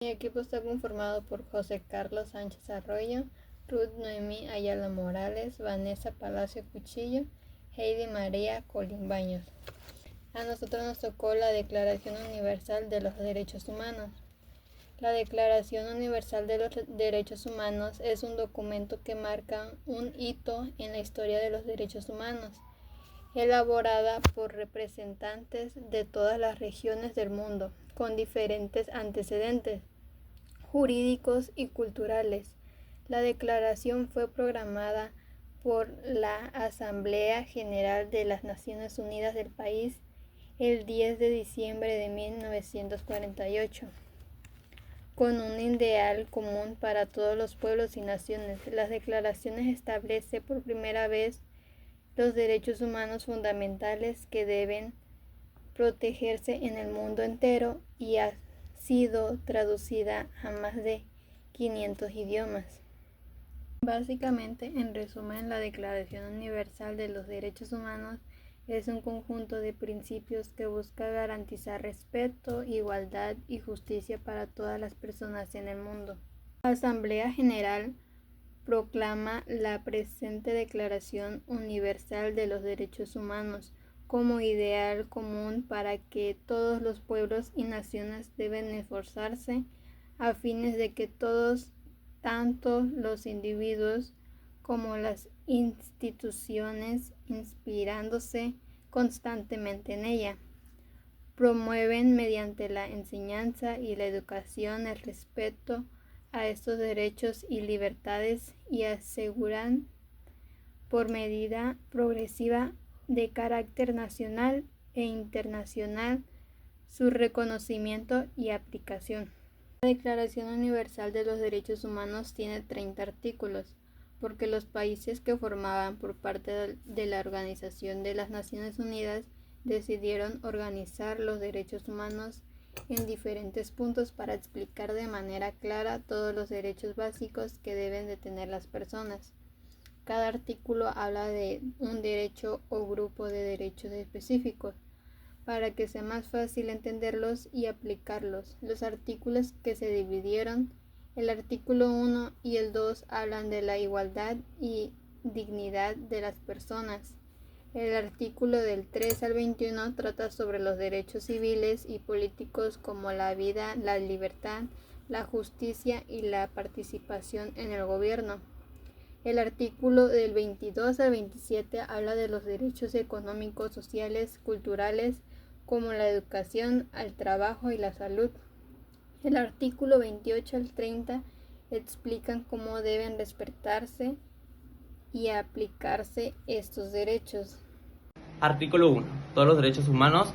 Mi equipo está conformado por José Carlos Sánchez Arroyo, Ruth Noemí Ayala Morales, Vanessa Palacio Cuchillo, Heidi María Colín Baños. A nosotros nos tocó la Declaración Universal de los Derechos Humanos. La Declaración Universal de los Derechos Humanos es un documento que marca un hito en la historia de los derechos humanos, elaborada por representantes de todas las regiones del mundo, con diferentes antecedentes jurídicos y culturales. La declaración fue programada por la Asamblea General de las Naciones Unidas del país el 10 de diciembre de 1948. Con un ideal común para todos los pueblos y naciones, las declaraciones establecen por primera vez los derechos humanos fundamentales que deben protegerse en el mundo entero y ha sido traducida a más de 500 idiomas. Básicamente, en resumen, la Declaración Universal de los Derechos Humanos es un conjunto de principios que busca garantizar respeto, igualdad y justicia para todas las personas en el mundo. La Asamblea General proclama la presente Declaración Universal de los Derechos Humanos como ideal común para que todos los pueblos y naciones deben esforzarse a fines de que todos, tanto los individuos como las instituciones, inspirándose constantemente en ella, promueven mediante la enseñanza y la educación el respeto a estos derechos y libertades y aseguran por medida progresiva de carácter nacional e internacional su reconocimiento y aplicación. La Declaración Universal de los Derechos Humanos tiene 30 artículos, porque los países que formaban por parte de la Organización de las Naciones Unidas decidieron organizar los derechos humanos en diferentes puntos para explicar de manera clara todos los derechos básicos que deben de tener las personas. Cada artículo habla de un derecho o grupo de derechos específicos, para que sea más fácil entenderlos y aplicarlos. Los artículos que se dividieron, el artículo 1 y el 2 hablan de la igualdad y dignidad de las personas. El artículo del 3 al 21 trata sobre los derechos civiles y políticos como la vida, la libertad, la justicia y la participación en el gobierno. El artículo del 22 al 27 habla de los derechos económicos, sociales, culturales, como la educación, el trabajo y la salud. El artículo 28 al 30 explican cómo deben respetarse y aplicarse estos derechos. Artículo 1. Todos los derechos humanos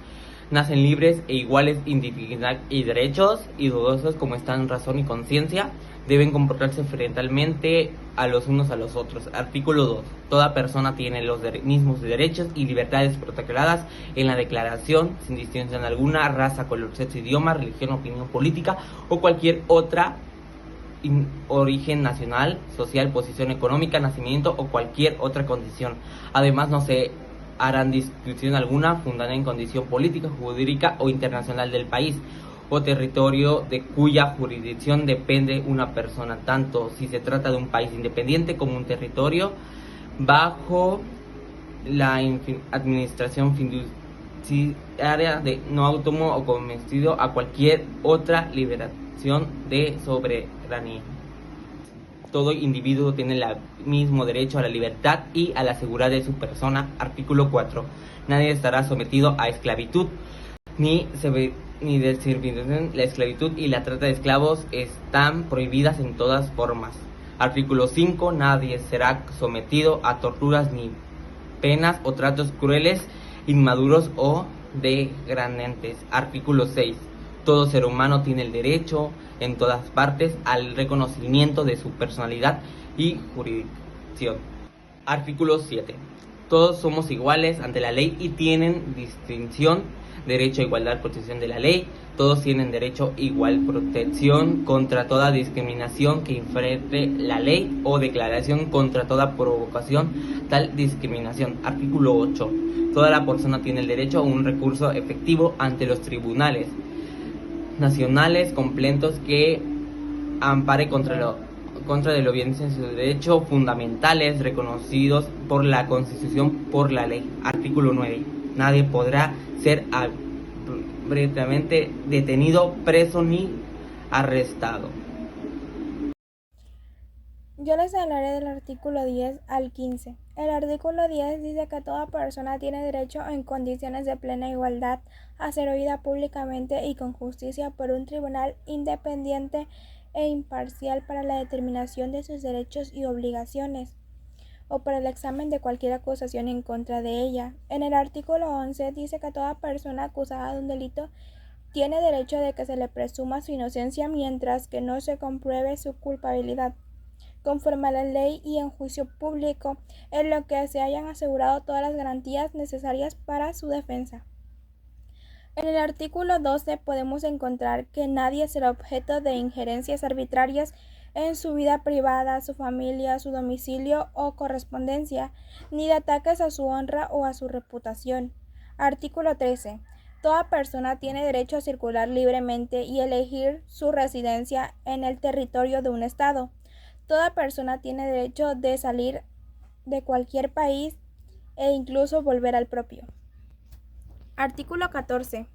nacen libres e iguales en dignidad y derechos, y dudosos como están en razón y conciencia, deben comportarse frontalmente a los unos a los otros. Artículo 2. Toda persona tiene los mismos derechos y libertades protectoradas en la Declaración, sin distinción alguna, raza, color, sexo, idioma, religión, opinión política o cualquier otra origen nacional, social, posición económica, nacimiento o cualquier otra condición. Además, no se harán distinción alguna fundada en condición política, jurídica o internacional del país o territorio de cuya jurisdicción depende una persona, tanto si se trata de un país independiente como un territorio bajo la administración fiduciaria de no autónomo o convencido a cualquier otra liberación de soberanía. Todo individuo tiene el mismo derecho a la libertad y a la seguridad de su persona. Artículo 4. Nadie estará sometido a esclavitud ni de servidumbres. La esclavitud y la trata de esclavos están prohibidas en todas formas. Artículo 5. Nadie será sometido a torturas ni penas o tratos crueles, inmaduros o degradantes. Artículo 6. Todo ser humano tiene el derecho en todas partes al reconocimiento de su personalidad y jurisdicción. Artículo 7. Todos somos iguales ante la ley y tienen distinción, derecho a igualdad, protección de la ley. Todos tienen derecho a igual protección contra toda discriminación que infringe la ley o declaración contra toda provocación tal discriminación. Artículo 8. Toda la persona tiene el derecho a un recurso efectivo ante los tribunales nacionales completos que ampare contra de la violencia en sus derechos fundamentales reconocidos por la Constitución, por la ley. Artículo 9. Nadie podrá ser arbitrariamente detenido, preso ni arrestado. Yo les hablaré del artículo 10 al 15. El artículo 10 dice que toda persona tiene derecho en condiciones de plena igualdad a ser oída públicamente y con justicia por un tribunal independiente e imparcial para la determinación de sus derechos y obligaciones, o para el examen de cualquier acusación en contra de ella. En el artículo 11 dice que toda persona acusada de un delito tiene derecho de que se le presuma su inocencia mientras que no se compruebe su culpabilidad, conforme a la ley y en juicio público, en lo que se hayan asegurado todas las garantías necesarias para su defensa. En el artículo 12 podemos encontrar que nadie será objeto de injerencias arbitrarias en su vida privada, su familia, su domicilio o correspondencia, ni de ataques a su honra o a su reputación. Artículo 13. Toda persona tiene derecho a circular libremente y elegir su residencia en el territorio de un estado. Toda persona tiene derecho de salir de cualquier país e incluso volver al propio. Artículo 14.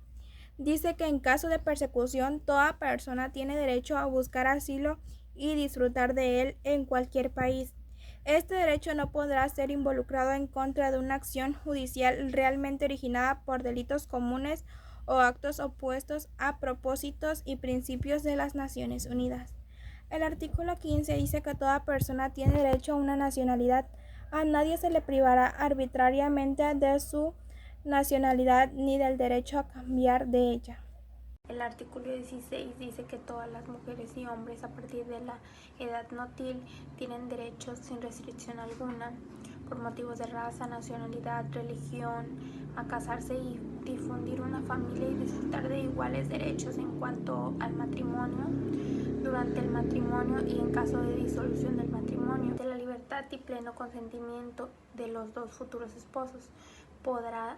Dice que en caso de persecución, toda persona tiene derecho a buscar asilo y disfrutar de él en cualquier país. Este derecho no podrá ser involucrado en contra de una acción judicial realmente originada por delitos comunes o actos opuestos a propósitos y principios de las Naciones Unidas. El artículo 15 dice que toda persona tiene derecho a una nacionalidad. A nadie se le privará arbitrariamente de su nacionalidad ni del derecho a cambiar de ella. El artículo 16 dice que todas las mujeres y hombres a partir de la edad nótil tienen derechos sin restricción alguna, por motivos de raza, nacionalidad, religión, a casarse y difundir una familia y disfrutar de iguales derechos en cuanto al matrimonio, durante el matrimonio y en caso de disolución del matrimonio. De la libertad y pleno consentimiento de los dos futuros esposos podrá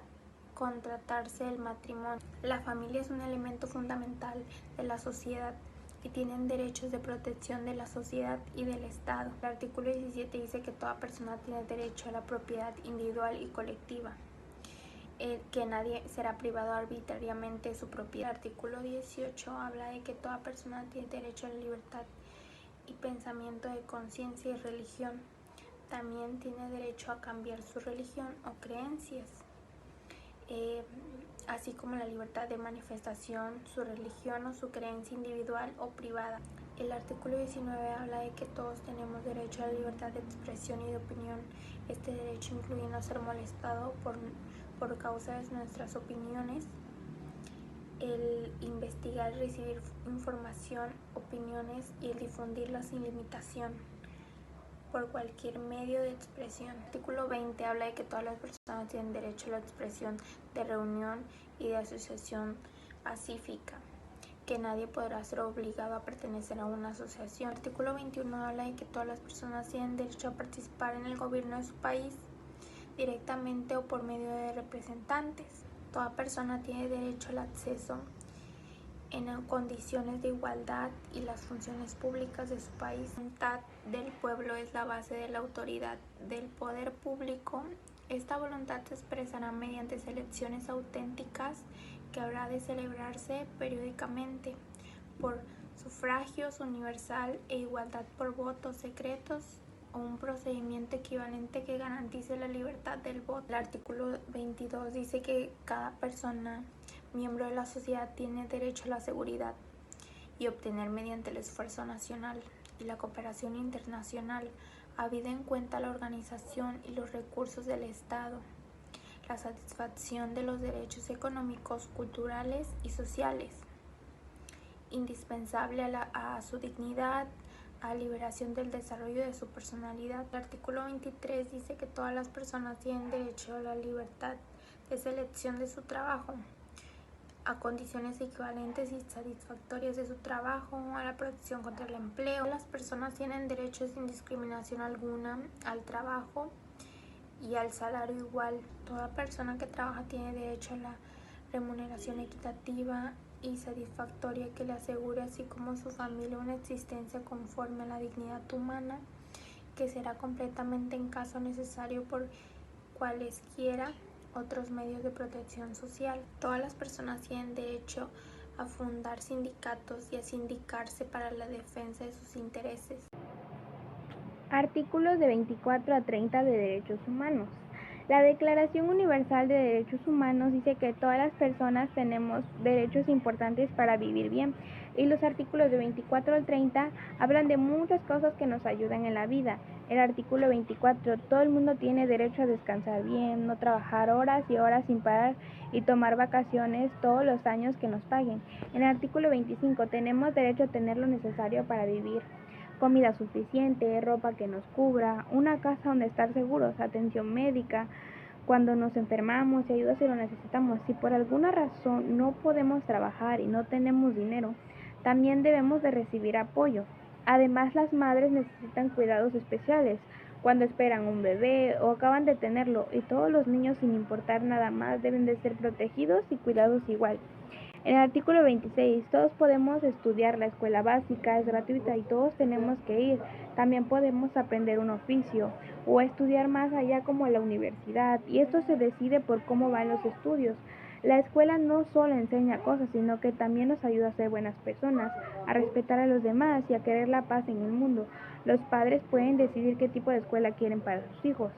contratarse el matrimonio. La familia es un elemento fundamental de la sociedad y tienen derechos de protección de la sociedad y del Estado. El artículo 17 dice que toda persona tiene derecho a la propiedad individual y colectiva, que nadie será privado arbitrariamente de su propiedad. El artículo 18 habla de que toda persona tiene derecho a la libertad y pensamiento de conciencia y religión. También tiene derecho a cambiar su religión o creencias, así como la libertad de manifestación, su religión o su creencia individual o privada. El artículo 19 habla de que todos tenemos derecho a la libertad de expresión y de opinión. Este derecho incluye no ser molestado por causa de nuestras opiniones, el investigar y recibir información, opiniones y el difundirlas sin limitación por cualquier medio de expresión. El artículo 20 habla de que todas las personas tienen derecho a la expresión de reunión y de asociación pacífica, que nadie podrá ser obligado a pertenecer a una asociación. El artículo 21 habla de que todas las personas tienen derecho a participar en el gobierno de su país, directamente o por medio de representantes. Toda persona tiene derecho al acceso en condiciones de igualdad y las funciones públicas de su país. La voluntad del pueblo es la base de la autoridad del poder público. Esta voluntad se expresará mediante elecciones auténticas que habrá de celebrarse periódicamente por sufragios universal e igualdad por votos secretos o un procedimiento equivalente que garantice la libertad del voto. El artículo 22 dice que cada persona miembro de la sociedad tiene derecho a la seguridad y obtener mediante el esfuerzo nacional y la cooperación internacional, habida en cuenta la organización y los recursos del Estado, la satisfacción de los derechos económicos, culturales y sociales, indispensable a su dignidad, a liberación del desarrollo de su personalidad. El artículo 23 dice que todas las personas tienen derecho a la libertad de selección de su trabajo, a condiciones equivalentes y satisfactorias de su trabajo, a la protección contra el empleo. Las personas tienen derecho sin discriminación alguna al trabajo y al salario igual. Toda persona que trabaja tiene derecho a la remuneración equitativa y satisfactoria que le asegure, así como su familia, una existencia conforme a la dignidad humana, que será completamente en caso necesario por cualesquiera otros medios de protección social. Todas las personas tienen derecho a fundar sindicatos y a sindicarse para la defensa de sus intereses. Artículos de 24 a 30 de Derechos Humanos. La Declaración Universal de Derechos Humanos dice que todas las personas tenemos derechos importantes para vivir bien, y los artículos de 24 al 30 hablan de muchas cosas que nos ayudan en la vida. El artículo 24, todo el mundo tiene derecho a descansar bien, no trabajar horas y horas sin parar y tomar vacaciones todos los años que nos paguen. En el artículo 25, tenemos derecho a tener lo necesario para vivir: comida suficiente, ropa que nos cubra, una casa donde estar seguros, atención médica cuando nos enfermamos y ayuda si lo necesitamos. Si por alguna razón no podemos trabajar y no tenemos dinero, también debemos de recibir apoyo. Además, las madres necesitan cuidados especiales cuando esperan un bebé o acaban de tenerlo, y todos los niños, sin importar nada más, deben de ser protegidos y cuidados igual. En el artículo 26, todos podemos estudiar, la escuela básica es gratuita y todos tenemos que ir. También podemos aprender un oficio o estudiar más allá, como la universidad, y esto se decide por cómo van los estudios. La escuela no solo enseña cosas, sino que también nos ayuda a ser buenas personas, a respetar a los demás y a querer la paz en el mundo. Los padres pueden decidir qué tipo de escuela quieren para sus hijos.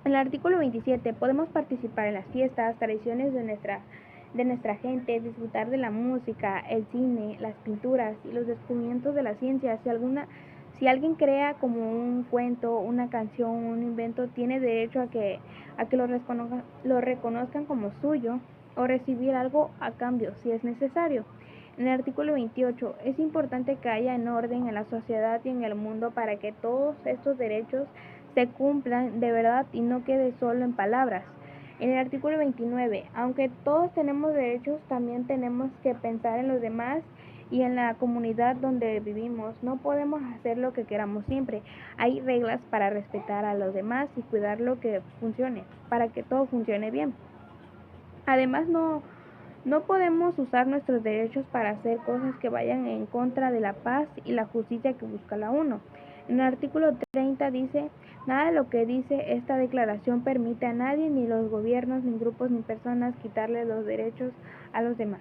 En el artículo 27, podemos participar en las fiestas, tradiciones de nuestra gente, disfrutar de la música, el cine, las pinturas y los descubrimientos de la ciencia. Si alguien crea como un cuento, una canción, un invento, tiene derecho a que lo reconozcan como suyo o recibir algo a cambio si es necesario. En el artículo 28, es importante que haya en orden en la sociedad y en el mundo para que todos estos derechos se cumplan de verdad y no quede solo en palabras. En el artículo 29, aunque todos tenemos derechos, también tenemos que pensar en los demás y en la comunidad donde vivimos. No podemos hacer lo que queramos siempre. Hay reglas para respetar a los demás y cuidar lo que funcione, para que todo funcione bien. Además, no podemos usar nuestros derechos para hacer cosas que vayan en contra de la paz y la justicia que busca la ONU. En el artículo 30 dice: nada de lo que dice esta declaración permite a nadie, ni los gobiernos, ni grupos, ni personas, quitarle los derechos a los demás.